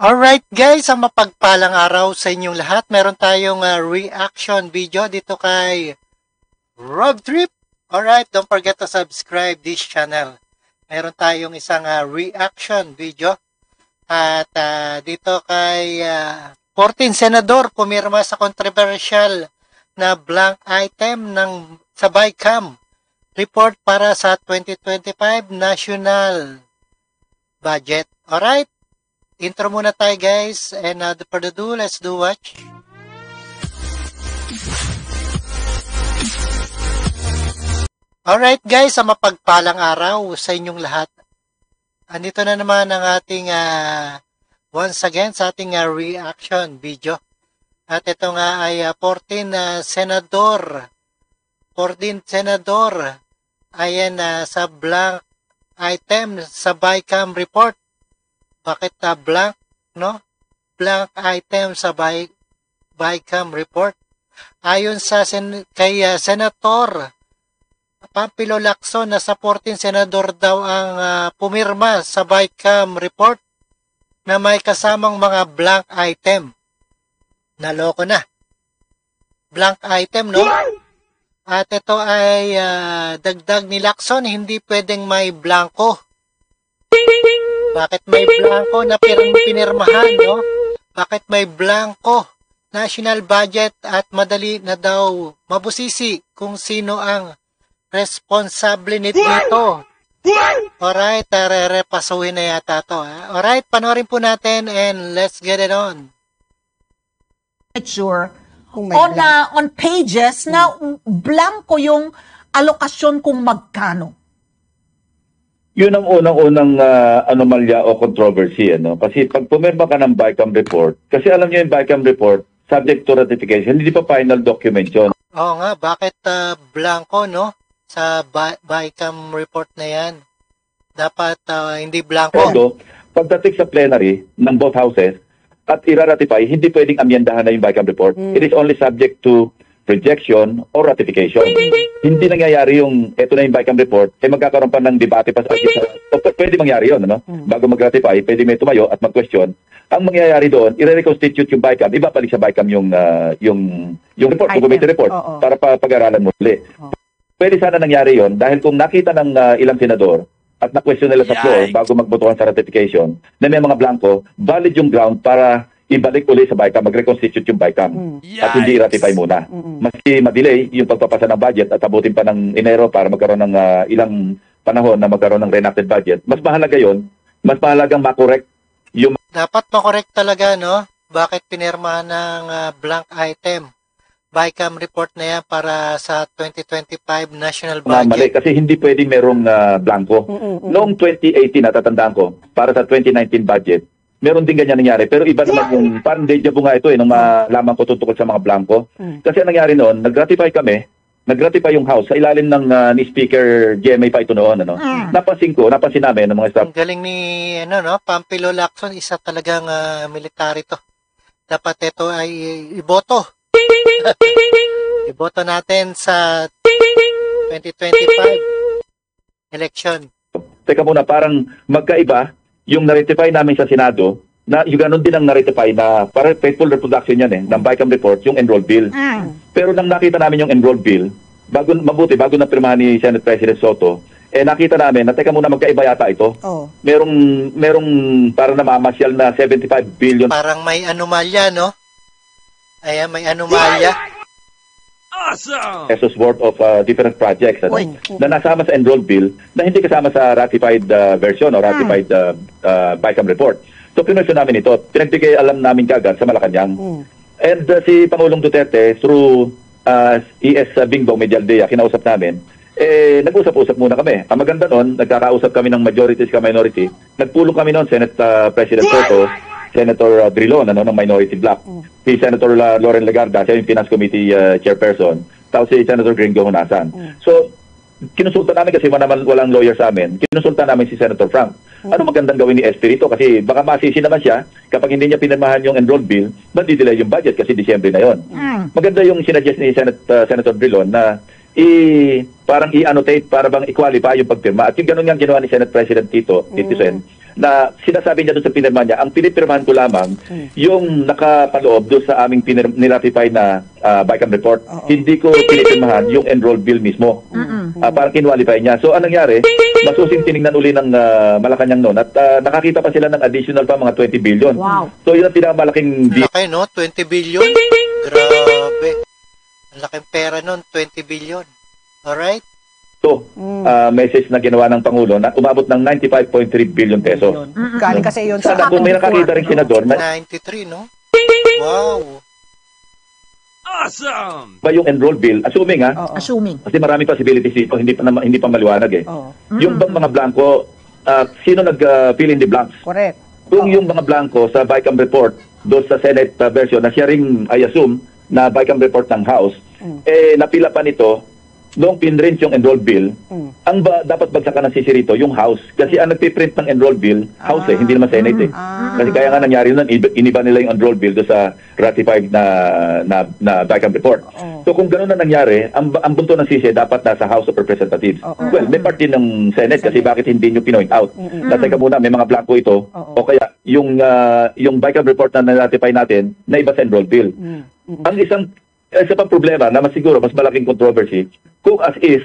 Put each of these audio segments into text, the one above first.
Alright guys, ang mapagpalang araw sa inyong lahat. Meron tayong reaction video dito kay Rob Trip. Alright, don't forget to subscribe this channel. Meron tayong isang reaction video. At dito kay 14 senador pumirma sa controversial na blank item ng sa BICAM report para sa 2025 national budget. Alright? Intro muna tayo guys, and for the do, let's do watch. Alright guys, ang mapagpalang araw sa inyong lahat. Andito na naman ang ating once again sa ating reaction video. At ito nga ay 14 senador. 14 senador. Ayan sa blank item sa BICAM report. Bakit blank, no? Blank item sa BICAM report. Ayon sa kay Senator Pampilo Lacson na sa 14 senador daw ang pumirma sa BICAM report na may kasamang mga blank item. Naloko na. Blank item, no? At ito ay dagdag ni Lacson, hindi pwedeng may blanco. Bakit may blanco na pinirmahan, no? Bakit may blanco? National budget at madali na daw mabusisi kung sino ang responsable nito. Alright, repasuhin na yata to. Alright, panoorin po natin and let's get it on. Sure. On pages na blanco yung alokasyon kung magkano. Yun ang unang-unang anomalya o controversy. Kasi pag pumirma ka ng BICAM report, kasi alam niyo yung BICAM report, subject to ratification, hindi pa final document yun. Oo nga, bakit blanco, no? Sa BICAM report na yan. Dapat hindi blanco. Pero, pagdating sa plenary ng both houses, at ira-ratify, hindi pwedeng amyendahan na yung BICAM report. It is only subject to rejection or ratification. Hindi nangyayari yung, eto na yung BICAM report, magkakaroon pa ng debate pa sa pwede mangyari yun, no? Bago mag-ratify, pwede may tumayo at mag-question. Ang mangyayari doon, i-reconstitute yung BICAM, ibabalik sa BICAM yung report, documentary report, para pag-aralan muli. Pwede sana nangyari yon dahil kung nakita ng ilang senador at na-question nila sa floor bago magbotohan sa ratification, na may mga blanco, valid yung ground para ibalik uli sa BICAM, mag-reconstitute yung BICAM at hindi i-ratify muna. Maski ma-delay yung pagpapasa ng budget at abutin pa ng Enero para magkaroon ng ilang panahon na magkaroon ng reenacted budget, mas mahalaga yon, mas mahalagang makorek yung... Dapat makorek talaga, no? Bakit pinirmahan ng blank item? BICAM report na yan para sa 2025 national budget. Mali, kasi hindi pwede merong blanco. Noong 2018, natatandaan ko, para sa 2019 budget, meron din ganyan nangyari. Pero iba naman yung, parang deja vu nga ito nung malaman ko tungkol sa mga blanco. Kasi ang nangyari noon, nag-ratify kami, nag-ratify yung House sa ilalim ng ni Speaker GMA pa ito noon. Napansin namin ng mga staff. Ang galing ni Pampilo Lacson, isa talagang military to. Dapat ito ay iboto. Iboto natin sa 2025 election. Teka muna, parang magkaiba yung na-ratify namin sa Senado, na yung ganun din ang na-ratify na para faithful reproduction yan ng BICAM report, yung enrolled bill. Pero nang nakita namin yung enrolled bill, bago na pirmahan ni Senate President Soto, nakita namin na teka muna, magkaiba yata ito. Merong parang namamasyal na 75 billion. Parang may anomalya, no? Ayan, may anomalya. Awesome! Pesos worth of different projects na nasama sa enrolled bill na hindi kasama sa ratified version o ratified BICAM report. So, pinusyon namin ito. Pinagbigay alam namin kagad sa Malacanang. And si Pangulong Duterte, through ES Bingbong Medialdea, kinausap namin, nag-usap-usap muna kami. Ang maganda noon, nagkakausap kami ng majority sa minority. Nagpulong kami noon, Senate President Soto, Senator Drilon, ng minority bloc. Si Senator Loren Legarda, siya yung Finance Committee chairperson. Tapos si Senator Gringo Hunasan. So, kinusulta namin kasi walang lawyer sa amin. Kinusulta namin si Senator Frank. Ano magandang gawin ni Espirito? Kasi baka masisi naman siya kapag hindi niya pinirmahan yung enrolled bill, madidelay yung budget kasi Disyembre na yon. Maganda yung sinuggest ni Senator Drilon na parang i-annotate para bang i-qualify yung pagpirma. At yung ganun nga ginawa ni Senate President Tito Sen, na sinasabi niya doon sa pinirma niya, ang pinipirmahan ko lamang yung nakapaloob doon sa aming niratify na BICAM report. Hindi ko pinipirmahan yung enroll bill mismo. Parang kinwalify niya. So, anong nangyari? Masusing tinignan uli ng Malacanang noon at nakakita pa sila ng additional pa mga 20 billion. Wow. So, yun ang pinakamalaking Laki, no? 20 billion? Grabe. Ang laking pera nun, 20 billion. Alright? message na ginawa ng Pangulo na umabot ng 95.3 billion pesos. Galing kasi yun sa Sana kung may nakakita rin senador na 93, no? Wow. ba yung enroll bill, assuming Assuming. kasi maraming possibilities dito, hindi pa maliwanag eh. Oo. Yung bang mga blanco, sino nag-fill in the blanks? Correct. Kung yung mga blanco sa BICAM report, doon sa Senate version, na siya ring, I assume, na BICAM report ng House, napila pa nito, noong pinrint yung enroll bill, ang dapat bagsakan ng sisi rito, yung House. Kasi ang nagpiprint ng enroll bill, House hindi naman Senate eh. Kasi kaya nga nangyari nun, iniba nila yung enroll bill doon sa ratified na BICAM report. So kung gano'n na nangyari, ang bunto ng sisi dapat nasa House of Representatives. Well, may part din ng Senate kasi bakit hindi nyo pinoint out. Teka muna, may mga blanco ito, o kaya yung BICAM report na na-ratify natin, na iba sa enroll bill. Ang isa pang problema na mas siguro mas malaking controversy, kung as is,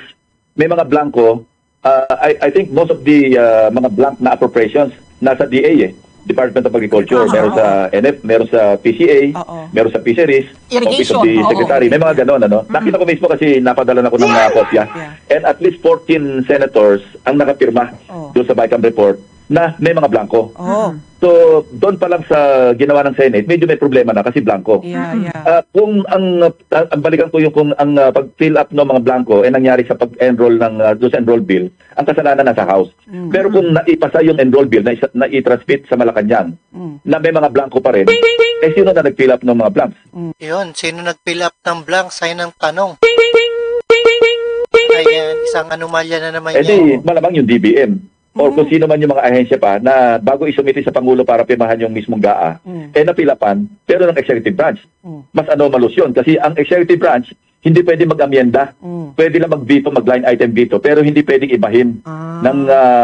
may mga blanco, I think most of the mga blank na appropriations nasa DA Department of Agriculture, meron sa NF, meron sa PCA, meron sa Fisheries, Office of the Secretary, may mga ganon, ano? Nakita ko mismo kasi napadala na ko ng kopya. And at least 14 senators ang nakapirma doon sa BICAM report na may mga blanco. So, doon pa lang sa ginawa ng Senate, medyo may problema na kasi blanco. Kung ang balikan ko yung kung ang pag-fill up ng mga blanco ay nangyari sa pag-enroll ng doon sa enroll bill, ang kasalanan nasa House. Pero kung naipasa yung enroll bill na i-transmit sa Malacanang, na may mga blanco pa rin, eh sino na nag-fill up ng mga blanks? Yun, sino nag-fill up ng blanks ay ng tanong. Ayan, isang anomalya na naman yan. Di, malamang yung DBM. Or kung sino man yung mga ahensya pa na bago isumiti sa Pangulo para pirmahan yung mismong GAA, napilapan, pero ng executive branch. Mas anomalous yun kasi ang executive branch hindi pwede mag-amyenda. Pwede lang mag-veto, mag-line item veto, pero hindi pwedeng ibahin ng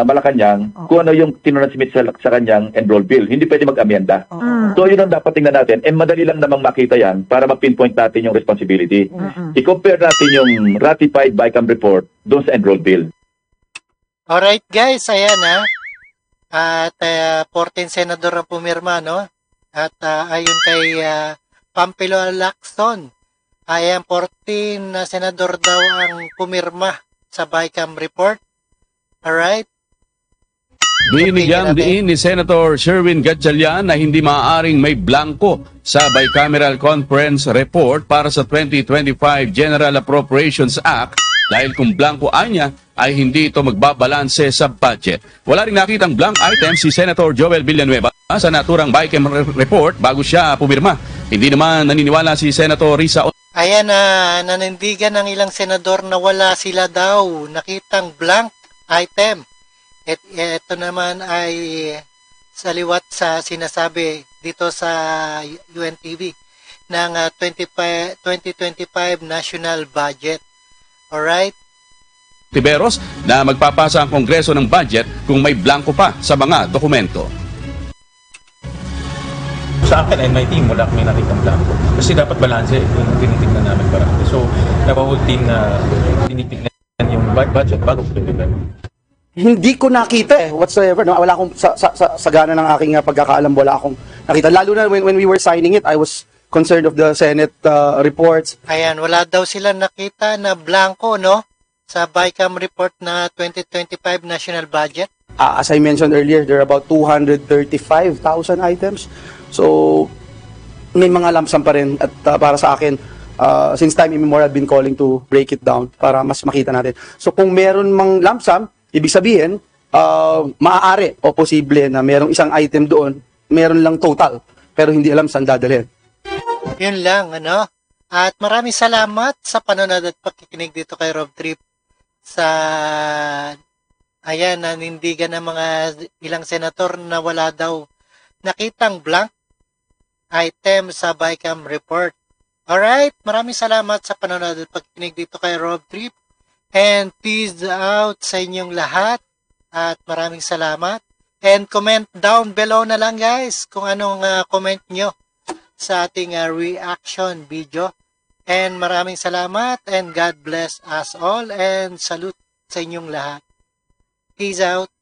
Malacanang kung ano yung tinransmit sa kanyang enroll bill. Hindi pwede mag-amyenda. So yun ang dapat tingnan natin. Madali lang namang makita yan para ma-pinpoint natin yung responsibility. I-compare natin yung ratified BICAM report doon sa enroll bill. Alright guys, ayan At 14 senador ang pumirma, no? At ayon kay Pampilo Lacson, ayan 14 na senador daw ang pumirma sa BICAM report. Alright? Binigyang diin ni Senator Sherwin Gatchalian na hindi maaaring may blanco sa Bicameral Conference Report para sa 2025 General Appropriations Act dahil kung blanco anya ay hindi ito magbabalanse sa budget. Wala rin nakitang blank item si Senator Joel Villanueva sa naturang BICAM report bago siya pumirma. Hindi naman naniniwala si Senator Risa. Ayan nanindigan ng ilang senador na wala sila daw nakitang blank item. At ito naman ay saliwat sa sinasabi dito sa UNTV ng 2025 National Budget. Alright? Tiberos na magpapasa ang Kongreso ng budget kung may blanco pa sa mga dokumento. Sa akin and my team, wala kami nakitang blanco. Kasi dapat balanse yung tinitingnan namin parati. So, nabawag team na tinitingnan yung budget bago tinitingnan. Hindi ko nakita whatsoever. No? Wala akong sagana ng aking pagkakaalam. Wala akong nakita. Lalo na when we were signing it, I was concerned of the Senate reports. Ayan, wala daw sila nakita na blanco, no? Sa BICAM report na 2025 National Budget. As I mentioned earlier, there are about 235,000 items. So, may mga lump sum pa rin. At para sa akin, since time immemorial, I've been calling to break it down para mas makita natin. So, kung meron mang lump sum, ibig sabihin, maaari o posible na merong isang item doon, meron lang total, pero hindi alam saan dadalhin. Yun lang, ano? At maraming salamat sa panonood at pakikinig dito kay Rob Trip sa nanindigan ng mga ilang senator na wala daw nakitang blank item sa BICAM report. Alright, maraming salamat sa panonood at pakikinig dito kay Rob Trip. And peace out sa inyong lahat. At maraming salamat. And comment down below na lang guys kung anong comment nyo sa ating reaction video. And maraming salamat and God bless us all and salute sa inyong lahat. Peace out.